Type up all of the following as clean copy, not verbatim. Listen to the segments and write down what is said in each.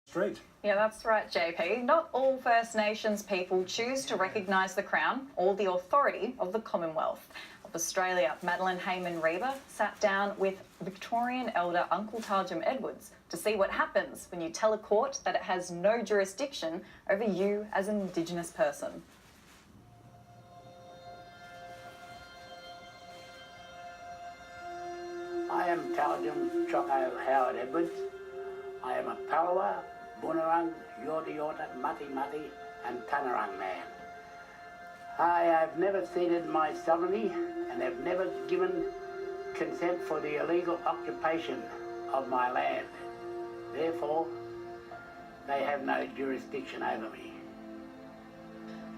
Street. Yeah, that's right, JP. Not all First Nations people choose to recognise the Crown or the authority of the Commonwealth of Australia. Madeline Heyman-Reber sat down with Victorian elder Uncle Talgium Edwards to see what happens when you tell a court that it has no jurisdiction over you as an Indigenous person. I am Talgium Choco Howard Edwards. I am a Palawa, Bunurong, Yorta Yorta, Mutti Mutti and Tanarang man. I have never ceded my sovereignty and have never given consent for the illegal occupation of my land. Therefore, they have no jurisdiction over me.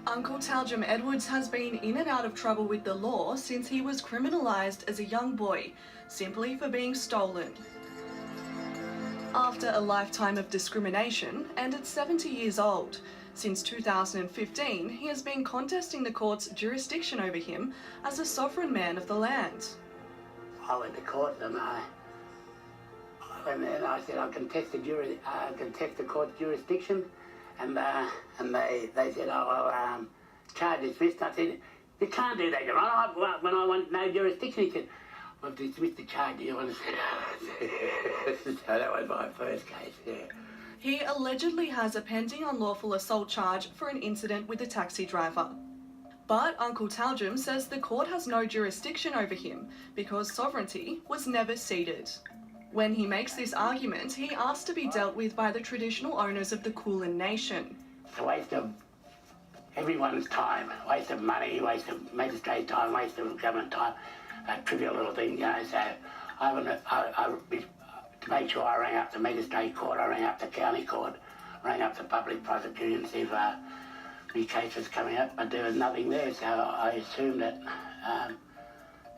Uncle Talgium Edwards has been in and out of trouble with the law since he was criminalised as a young boy, simply for being stolen. After a lifetime of discrimination, and at 70 years old, since 2015, he has been contesting the court's jurisdiction over him as a sovereign man of the land. I went to court and then I said I contest the court's jurisdiction, and they said, oh, well, charge dismissed. I said, you can't do that, Your Honour. When I want no jurisdiction, he said, I've dismissed the charge, you understand? So that was my first case, yeah. He allegedly has a pending unlawful assault charge for an incident with a taxi driver. But Uncle Talgium says the court has no jurisdiction over him because sovereignty was never ceded. When he makes this argument, he asks to be dealt with by the traditional owners of the Kulin Nation. It's a waste of everyone's time, waste of money, waste of magistrate time, waste of government time. A trivial little thing, you know, so to make sure I rang up the magistrate court, I rang up the county court, rang up the public prosecutor and see if my case was coming up, but there was nothing there, so I assumed that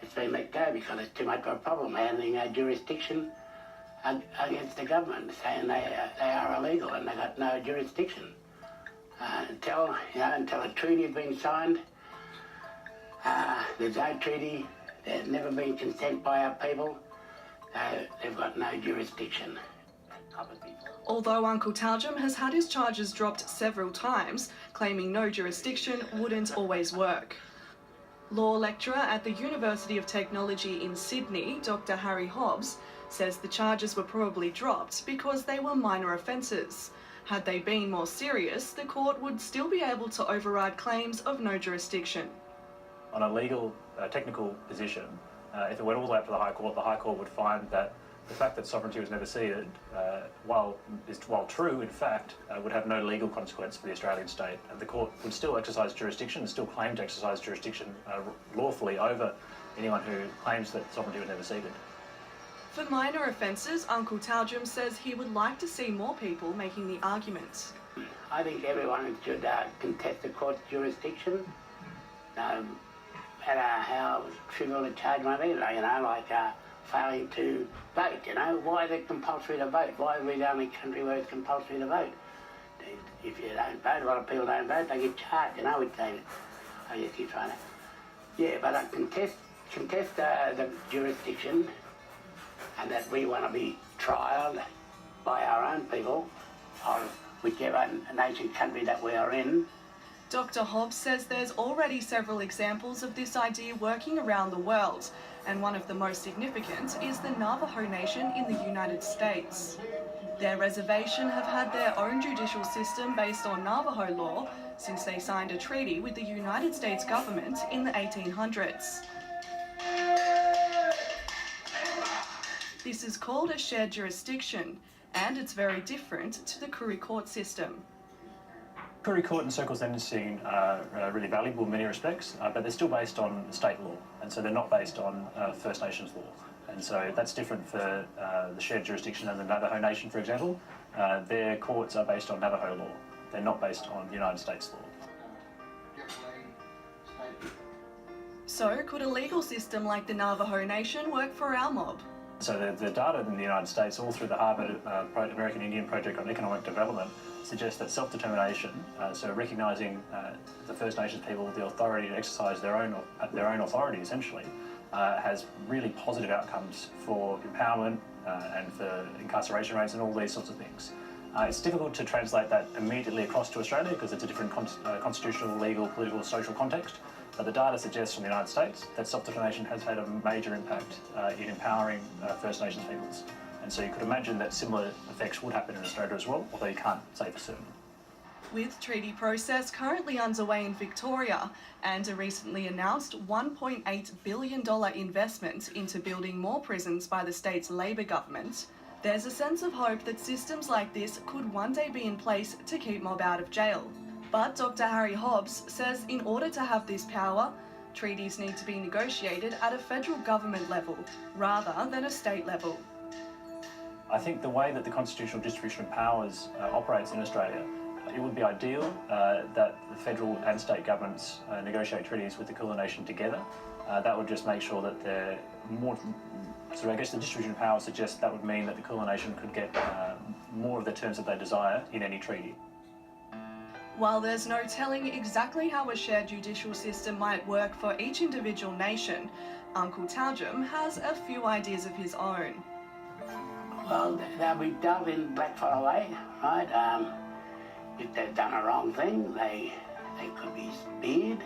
it's been let go because it's too much of a problem handling jurisdiction against the government, saying they are illegal and they've got no jurisdiction. Until a treaty has been signed, there's no treaty. There's never been consent by our people. They've got no jurisdiction. Although Uncle Talgium has had his charges dropped several times, claiming no jurisdiction wouldn't always work. Law lecturer at the University of Technology in Sydney, Dr. Harry Hobbs, says the charges were probably dropped because they were minor offences. Had they been more serious, the court would still be able to override claims of no jurisdiction. On a legal, technical position, if it went all the way up to the High Court would find that the fact that sovereignty was never ceded, while true in fact, would have no legal consequence for the Australian state, and the court would still exercise jurisdiction and still claim to exercise jurisdiction lawfully over anyone who claims that sovereignty was never ceded. For minor offences, Uncle Talgium says he would like to see more people making the argument. I think everyone should contest the court's jurisdiction. No matter how trivial the charge might be, you know, like failing to vote, you know. Why is it compulsory to vote? Why are we the only country where it's compulsory to vote? If you don't vote, a lot of people don't vote, they get charged, you know, which they, I guess you're trying to... Yeah, but I contest the jurisdiction, and that we want to be trialled by our own people of whichever nation, country that we are in. Dr. Hobbs says there's already several examples of this idea working around the world, and one of the most significant is the Navajo Nation in the United States. Their reservation have had their own judicial system based on Navajo law since they signed a treaty with the United States government in the 1800s. This is called a shared jurisdiction, and it's very different to the Koori court system. Koori court and circle sentencing are really valuable in many respects, but they're still based on state law, and so they're not based on First Nations law. And so that's different for the shared jurisdiction of the Navajo Nation, for example. Their courts are based on Navajo law. They're not based on United States law. So could a legal system like the Navajo Nation work for our mob? So the data in the United States, all through the Harvard American Indian Project on Economic Development, suggests that self-determination, so recognising the First Nations people the authority to exercise their own authority, essentially, has really positive outcomes for empowerment and for incarceration rates and all these sorts of things. It's difficult to translate that immediately across to Australia because it's a different constitutional, legal, political, social context. But the data suggests from the United States that self-determination has had a major impact in empowering First Nations peoples. And so you could imagine that similar effects would happen in Australia as well, although you can't say for certain. With treaty process currently underway in Victoria and a recently announced $1.8 billion investment into building more prisons by the state's Labor government, there's a sense of hope that systems like this could one day be in place to keep mob out of jail. But Dr. Harry Hobbs says in order to have this power, treaties need to be negotiated at a federal government level rather than a state level. I think the way that the constitutional distribution of powers operates in Australia, it would be ideal that the federal and state governments negotiate treaties with the Kulin Nation together. That would just make sure that they're more... So I guess the distribution of power suggests that would mean that the Kulin Nation could get more of the terms that they desire in any treaty. While there's no telling exactly how a shared judicial system might work for each individual nation, Uncle Talgium has a few ideas of his own. Well, they'll be dealt in blackfellow way, right? If they've done a wrong thing, they could be speared.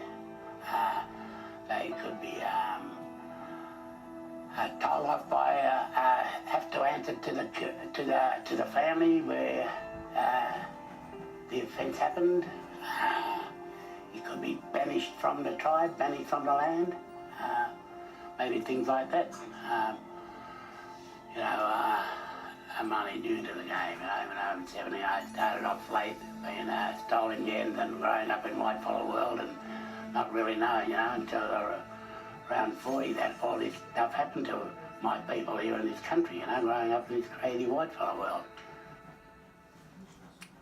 They could be told off by have to answer to the family where the offence happened. You could be banished from the tribe, banished from the land, maybe things like that. I'm only new to the game. Even though I'm 70, I started off late, being stolen gens and growing up in white collar world and not really knowing, until around 40 that all this stuff happened to my people here in this country, growing up in this crazy white collar world.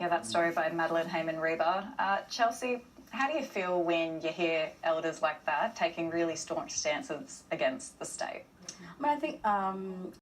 Yeah, that story by Madeleine Hayman-Reba. Chelsea, how do you feel when you hear elders like that taking really staunch stances against the state? I mean, I think